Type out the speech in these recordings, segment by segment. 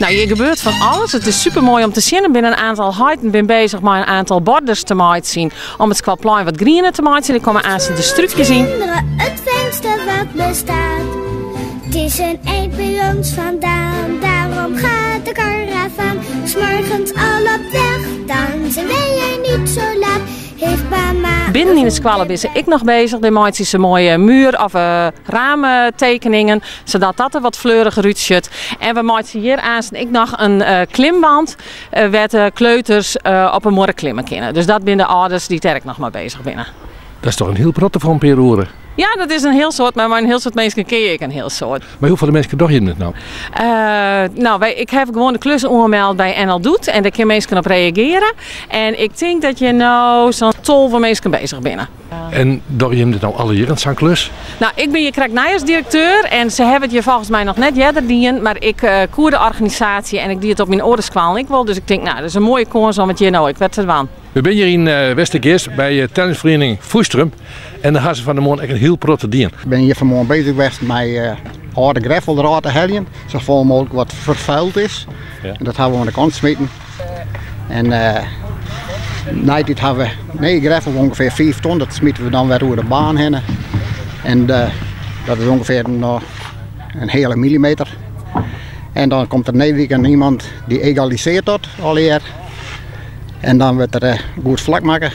Nou, hier gebeurt van alles. Het is super mooi om te zien. Er zijn een aantal huiden ben bezig met een aantal borders te maken zien. Om het kwalplein wat greener te maken. Er komen aan de strukjes zien. Het fijnste wat bestaat. Het is een eind bij ons vandaan. Daarom gaat de karavaan 's morgens al op weg. Dan zijn wij er niet zo laat. Heeft mama. Binnen in de squallen is ik nog bezig. De maakt ze mooie muur- of raamtekeningen. Zodat dat er wat fleuriger uitziet. En we maken hier aan ik nog een klimband. Waar de kleuters op een morgen klimmen kunnen. Dus dat zijn de ouders die er nog maar bezig binnen. Dat is toch een heel protte van peroren? Ja, dat is een heel soort, maar een heel soort mensen ken ik een heel soort. Maar hoeveel mensen doen je het nou? Ik heb gewoon de klus ongemeld bij NL Doet en daar kunnen mensen op reageren. En ik denk dat je nou zo'n 12 mensen bezig bent. En doe je het nou alle jaren zo'n klus? Nou, ik ben je krijgnijers-directeur en ze hebben het je volgens mij nog net jeder dienen, maar ik koer de organisatie en ik die het op mijn oordenskwaal ik wel. Dus ik denk, nou, dat is een mooie kans om het hier nou, ik werd er aan. We zijn hier in Westergeest bij tennisvereniging Voestrump en daar gaan ze van de morgen echt een heel protte dien. Ik ben hier vanmorgen bezig geweest met oude gravel eruit te halen, zoveel mogelijk wat vervuild is. Ja. En dat hebben we aan de kant smeten. En na dit hebben we gravel ongeveer 5 ton, dat smeten we dan weer door de baan heen. En dat is ongeveer een hele millimeter. En dan komt er weekend iemand die egaliseert dat alweer. En dan wordt er goed vlak maken.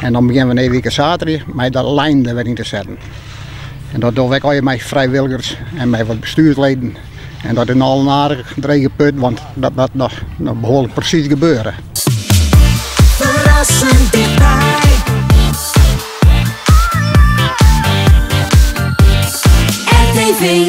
En dan beginnen we weekend zaterdag met dat lijn er weer in te zetten. En dat doe ik al met vrijwilligers en met wat bestuursleden. En dat is al een aardig gedreven put, want dat nog behoorlijk precies gebeuren. Verrassend dichtbij. RTV